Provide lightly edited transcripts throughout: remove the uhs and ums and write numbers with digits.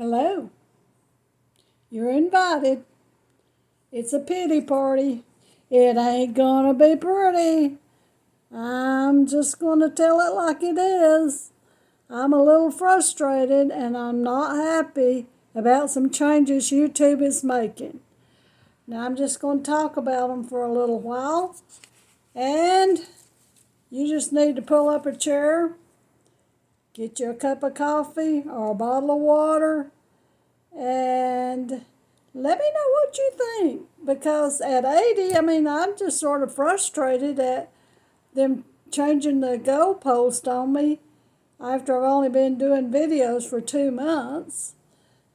Hello. You're invited. It's a pity party. It ain't gonna be pretty. I'm just gonna tell it like it is. I'm a little frustrated and I'm not happy about some changes YouTube is making. Now I'm just gonna talk about them for a little while. And you just need to pull up a chair, get you a cup of coffee or a bottle of water, and let me know what you think. Because at 80, I'm just sort of frustrated at them changing the goalpost on me after I've only been doing videos for 2 months.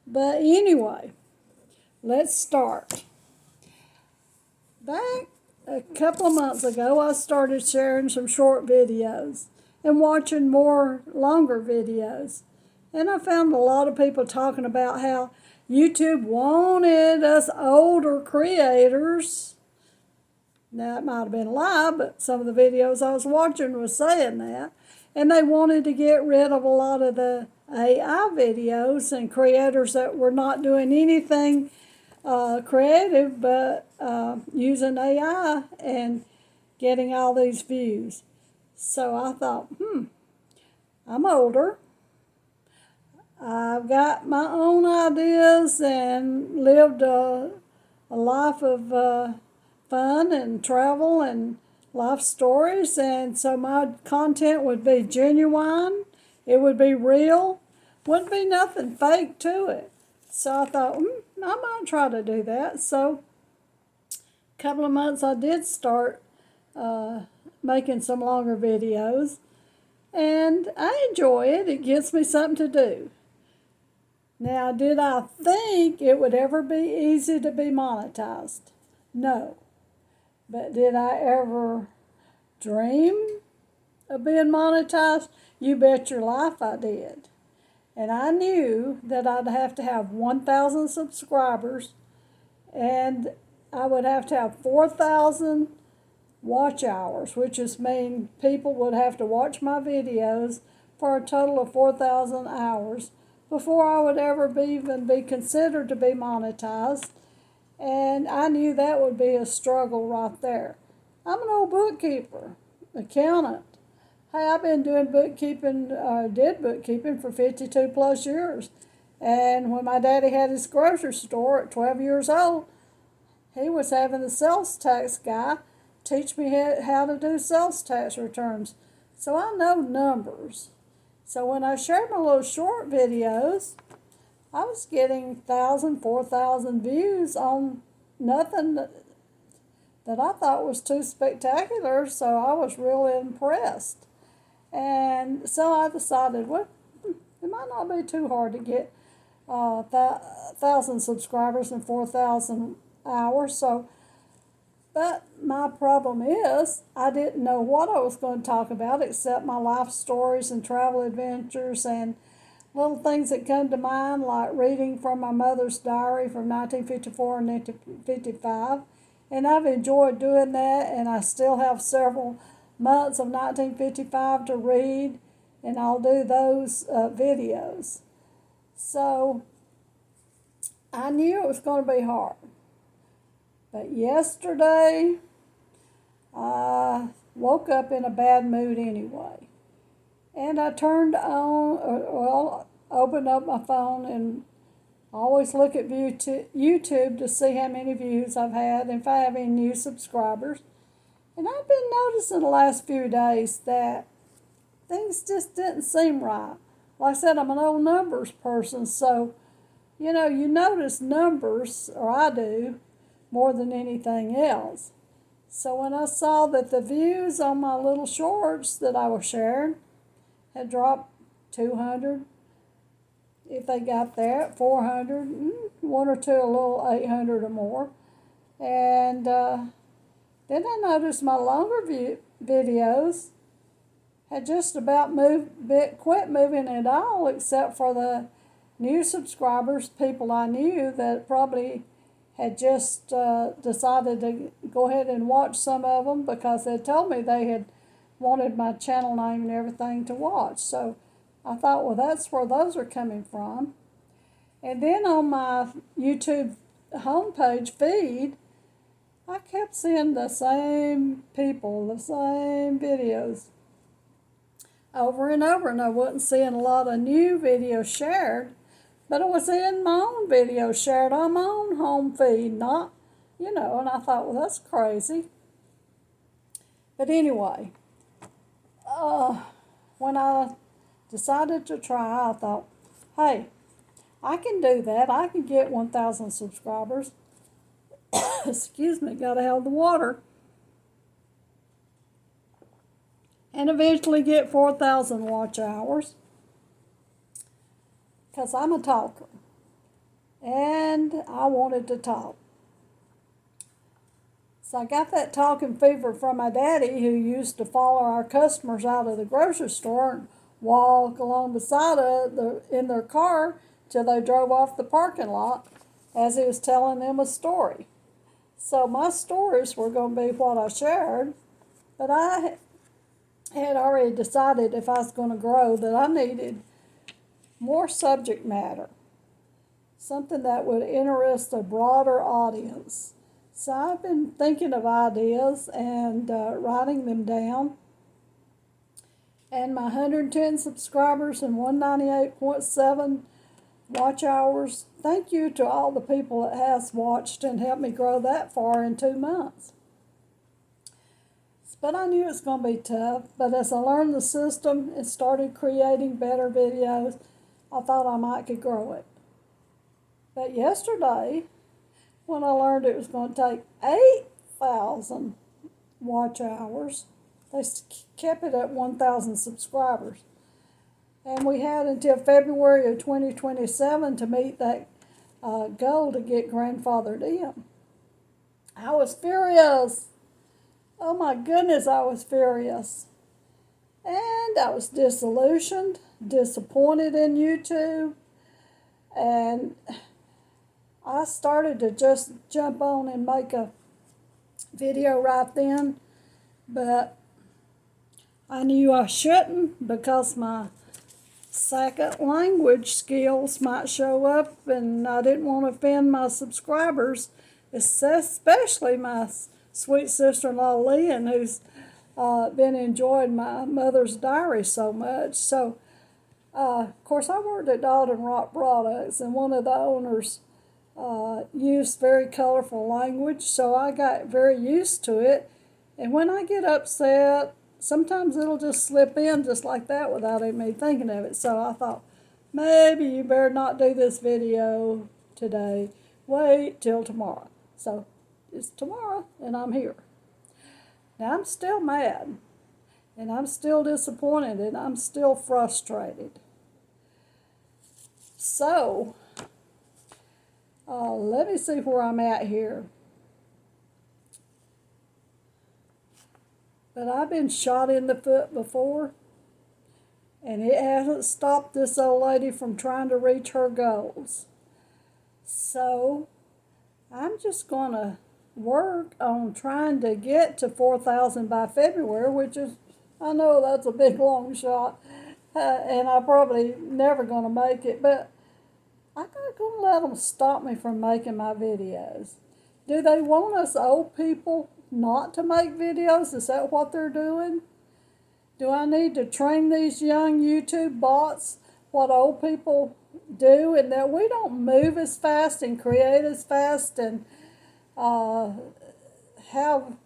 But anyway, let's start. Back a couple of months ago, I started sharing some short videos and watching more longer videos. And I found a lot of people talking about how YouTube wanted us older creators. Now, that might have been a lie, but some of the videos I was watching was saying that. And they wanted to get rid of a lot of the AI videos and creators that were not doing anything creative but using AI and getting all these views. So I thought, I'm older. I've got my own ideas and lived a life of fun and travel and life stories, and so my content would be genuine. It would be real. Wouldn't be nothing fake to it. So I thought, I might try to do that. So a couple of months I did start making some longer videos, and I enjoy it. It gives me something to do. Now, did I think it would ever be easy to be monetized? No. But did I ever dream of being monetized? You bet your life I did. And I knew that I'd have to have 1,000 subscribers, and I would have to have 4,000 watch hours, which is mean people would have to watch my videos for a total of 4,000 hours before I would ever even be considered to be monetized. And I knew that would be a struggle right there. I'm an old bookkeeper, accountant. Hey, I've been doing did bookkeeping for 52 plus years. And when my daddy had his grocery store at 12 years old, he was having the sales tax guy teach me how to do sales tax returns. So I know numbers. So when I shared my little short videos, I was getting 1,000, 4,000 views on nothing that I thought was too spectacular, so I was really impressed. And so I decided, well, it might not be too hard to get 1,000 subscribers and 4,000 hours. But my problem is I didn't know what I was going to talk about except my life stories and travel adventures and little things that come to mind, like reading from my mother's diary from 1954 and 1955. And I've enjoyed doing that, and I still have several months of 1955 to read, and I'll do those videos. So I knew it was going to be hard. But yesterday, I woke up in a bad mood anyway. And I opened up my phone and always look at YouTube to see how many views I've had and if I have any new subscribers. And I've been noticing the last few days that things just didn't seem right. Like I said, I'm an old numbers person, so, you notice numbers, or I do, more than anything else. So when I saw that the views on my little shorts that I was sharing had dropped 200, if they got that, 400, one or two a little 800 or more. And then I noticed my longer videos had just about quit moving at all, except for the new subscribers, people I knew that probably had just decided to go ahead and watch some of them because they told me they had wanted my channel name and everything to watch. So I thought, well, that's where those are coming from. And then on my YouTube homepage feed, I kept seeing the same people, the same videos over and over, and I wasn't seeing a lot of new videos shared, but I was seeing my own videos shared on my own home feed, not, and I thought, well, that's crazy. But anyway, when I decided to try, I thought, hey, I can do that. I can get 1,000 subscribers. Excuse me, gotta have the water. And eventually get 4,000 watch hours. Because I'm a talker. And I wanted to talk. So I got that talking fever from my daddy, who used to follow our customers out of the grocery store and walk along beside in their car till they drove off the parking lot as he was telling them a story. So my stories were going to be what I shared, but I had already decided if I was going to grow that I needed more subject matter, something that would interest a broader audience. So I've been thinking of ideas and writing them down. And my 110 subscribers and 198.7 watch hours, thank you to all the people that has watched and helped me grow that far in 2 months. But I knew it was going to be tough. But as I learned the system and started creating better videos, I thought I might could grow it. But yesterday, when I learned it was going to take 8,000 watch hours, they kept it at 1,000 subscribers. And we had until February of 2027 to meet that goal to get grandfathered in. I was furious. Oh my goodness, I was furious. And I was disillusioned, disappointed in YouTube. And I started to just jump on and make a video right then. But I knew I shouldn't, because my second language skills might show up, and I didn't want to offend my subscribers, especially my sweet sister-in-law Leanne, who's been enjoying my mother's diary so much. So, of course, I worked at Dalton Rock Products, and one of the owners used very colorful language, so I got very used to it. And when I get upset, sometimes it'll just slip in just like that without even me thinking of it. So I thought, maybe you better not do this video today. Wait till tomorrow. So it's tomorrow, and I'm here. Now I'm still mad, and I'm still disappointed, and I'm still frustrated. So let me see where I'm at here. But I've been shot in the foot before, and it hasn't stopped this old lady from trying to reach her goals. So I'm just going to work on trying to get to 4,000 by February, which is, I know that's a big long shot, and I'm probably never going to make it, but I'm not going to let them stop me from making my videos. Do they want us old people not to make videos? Is that what they're doing? Do I need to train these young YouTube bots what old people do, and that we don't move as fast and create as fast and have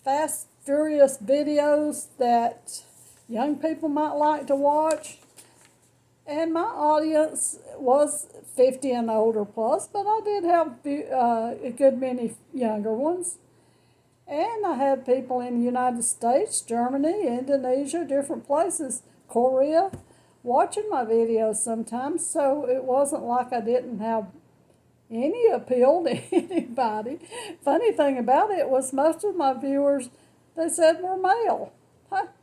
fast, furious videos that young people might like to watch? And my audience was 50 and older plus, but I did have a good many younger ones. And I had people in the United States, Germany, Indonesia, different places, Korea, watching my videos sometimes. So it wasn't like I didn't have any appeal to anybody. Funny thing about it was most of my viewers, they said, were male.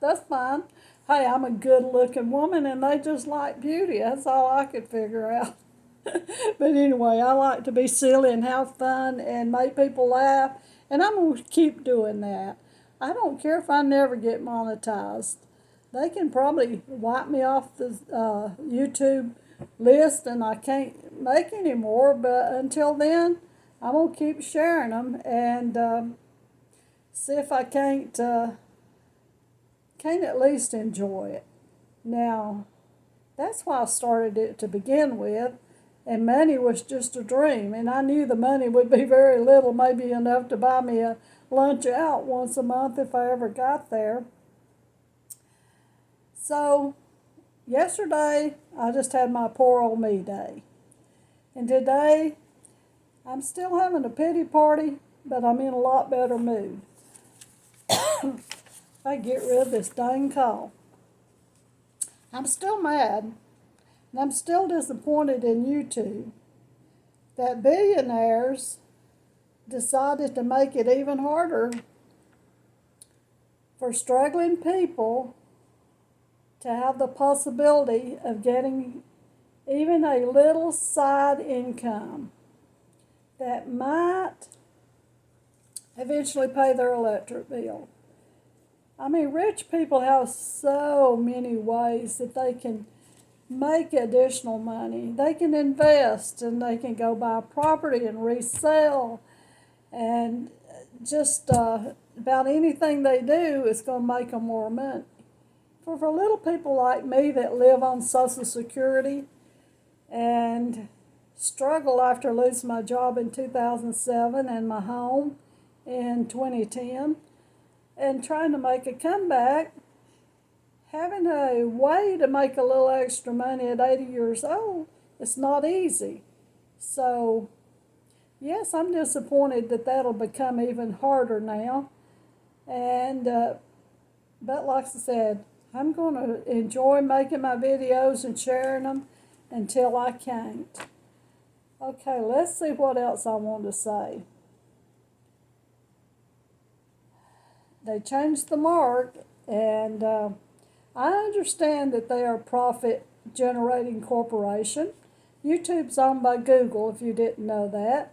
That's fine. Hey, I'm a good-looking woman, and they just like beauty. That's all I could figure out. But anyway, I like to be silly and have fun and make people laugh. And I'm going to keep doing that. I don't care if I never get monetized. They can probably wipe me off the YouTube list, and I can't make any more, but until then, I'm going to keep sharing them and see if I can't at least enjoy it. Now, that's why I started it to begin with, and money was just a dream, and I knew the money would be very little, maybe enough to buy me a lunch out once a month if I ever got there. So, yesterday, I just had my poor old me day. And today, I'm still having a pity party, but I'm in a lot better mood. If I get rid of this dang cough. I'm still mad, and I'm still disappointed in YouTube that billionaires decided to make it even harder for struggling people to have the possibility of getting even a little side income that might eventually pay their electric bill. I mean, rich people have so many ways that they can make additional money. They can invest and they can go buy property and resell, and just about anything they do is going to make them more money. For little people like me that live on Social Security and struggle after losing my job in 2007 and my home in 2010, and trying to make a comeback, having a way to make a little extra money at 80 years old, it's not easy. So, yes, I'm disappointed that that'll become even harder now. And, but like I said, I'm going to enjoy making my videos and sharing them until I can't. Okay, let's see what else I want to say. They changed the mark, and I understand that they are a profit-generating corporation. YouTube's owned by Google, if you didn't know that.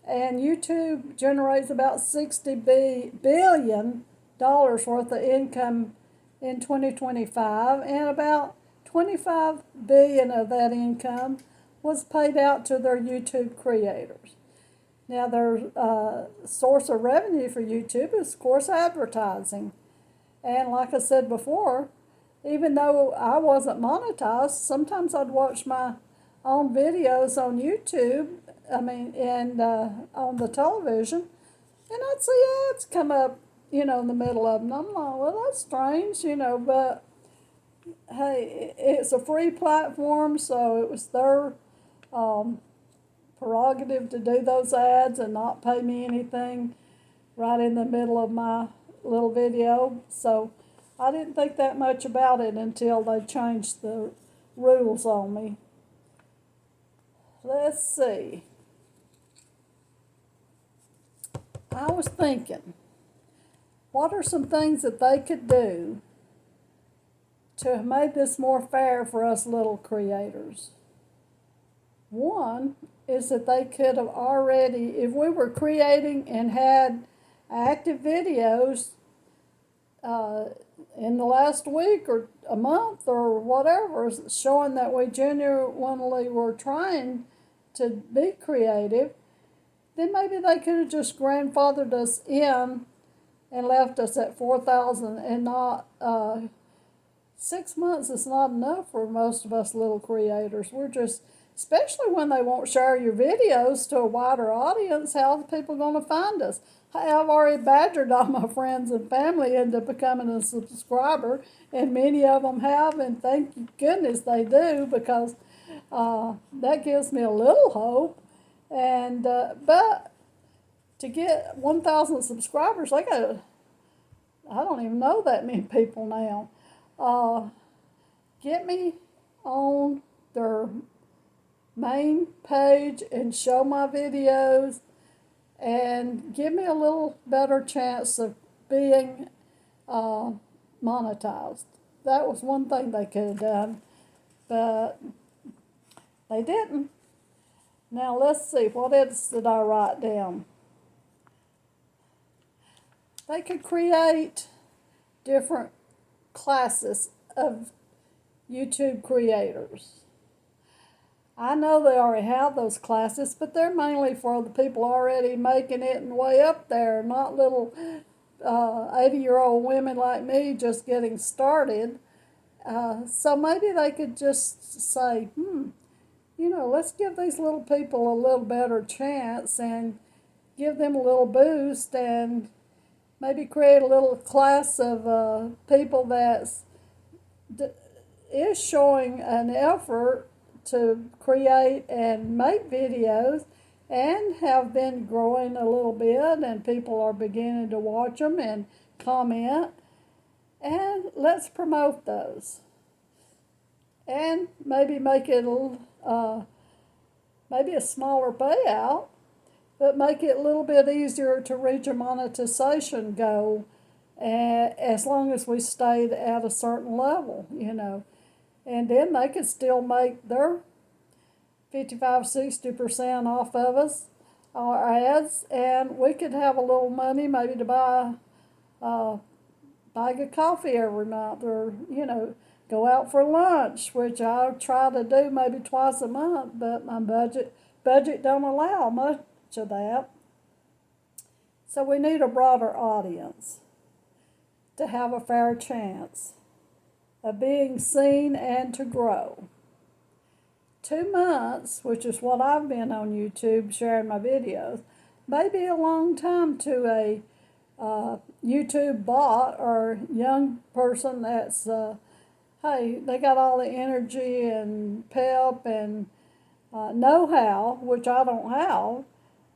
And YouTube generates about $60 billion worth of income in 2025, and about $25 billion of that income was paid out to their YouTube creators. Now, their source of revenue for YouTube is, of course, advertising. And like I said before, even though I wasn't monetized, sometimes I'd watch my own videos on YouTube, and on the television, and I'd see ads come up, in the middle of them. I'm like, well, that's strange, but hey, it's a free platform, so it was their prerogative to do those ads and not pay me anything right in the middle of my little video. So I didn't think that much about it until they changed the rules on me. Let's see. I was thinking, what are some things that they could do to have made this more fair for us little creators? One is that they could have already, if we were creating and had active videos in the last week or a month or whatever, showing that we genuinely were trying to be creative, then maybe they could have just grandfathered us in and left us at 4,000 and not 6 months is not enough for most of us little creators. We're just, especially when they won't share your videos to a wider audience, how are people going to find us? I've already badgered all my friends and family into becoming a subscriber, and many of them have, and thank goodness they do, because that gives me a little hope. And but to get 1,000 subscribers, I don't even know that many people now. Get me on their main page and show my videos and give me a little better chance of being monetized. That was one thing they could have done, but they didn't. Now let's see, what else did I write down? They could create different classes of YouTube creators. I know they already have those classes, but they're mainly for the people already making it and way up there, not little 80-year-old women like me just getting started. So maybe they could just say, let's give these little people a little better chance and give them a little boost and maybe create a little class of people that is showing an effort to create and make videos and have been growing a little bit, and people are beginning to watch them and comment. And let's promote those. And maybe make it maybe a smaller payout, but make it a little bit easier to reach a monetization goal, as long as we stayed at a certain level. And then they could still make their 55-60% off of us, our ads, and we could have a little money maybe to buy a bag of coffee every month, or go out for lunch, which I try to do maybe twice a month, but my budget don't allow much of that. So we need a broader audience to have a fair chance of being seen and to grow. 2 months, which is what I've been on YouTube sharing my videos, may be a long time to a YouTube bot or young person that's, hey, they got all the energy and pep and know-how, which I don't have,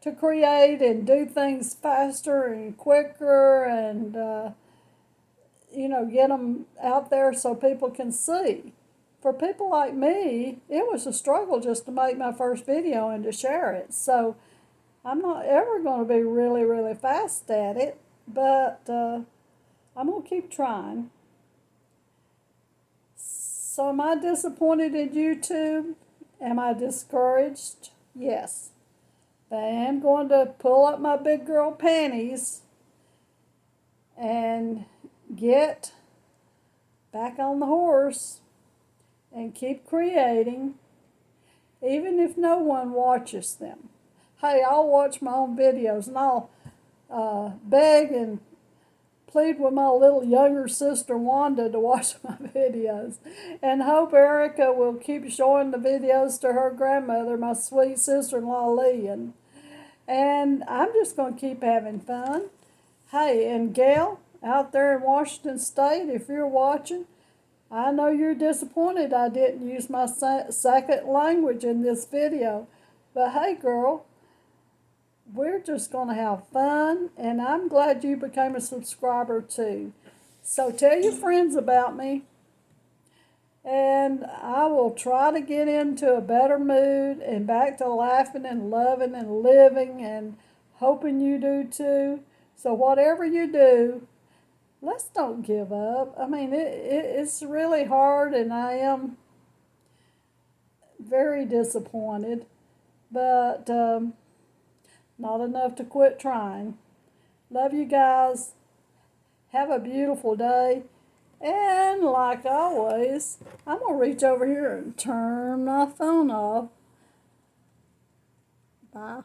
to create and do things faster and quicker and, get them out there so people can see. For people like me, it was a struggle just to make my first video and to share it. So I'm not ever going to be really, really fast at it, but I'm going to keep trying. So am I disappointed in YouTube? Am I discouraged? Yes. But I am going to pull up my big girl panties and get back on the horse and keep creating, even if no one watches them. Hey, I'll watch my own videos, and I'll beg and plead with my little younger sister Wanda to watch my videos, and hope Erica will keep showing the videos to her grandmother, my sweet sister-in-law Lee, and I'm just going to keep having fun. Hey, and Gail, out there in Washington State, if you're watching, I know you're disappointed I didn't use my second language in this video, but hey girl, we're just going to have fun, and I'm glad you became a subscriber too. So tell your friends about me, and I will try to get into a better mood and back to laughing and loving and living, and hoping you do too. So whatever you do, let's don't give up. I mean, it's really hard, and I am very disappointed, but not enough to quit trying. Love you guys. Have a beautiful day. And like always, I'm going to reach over here and turn my phone off. Bye.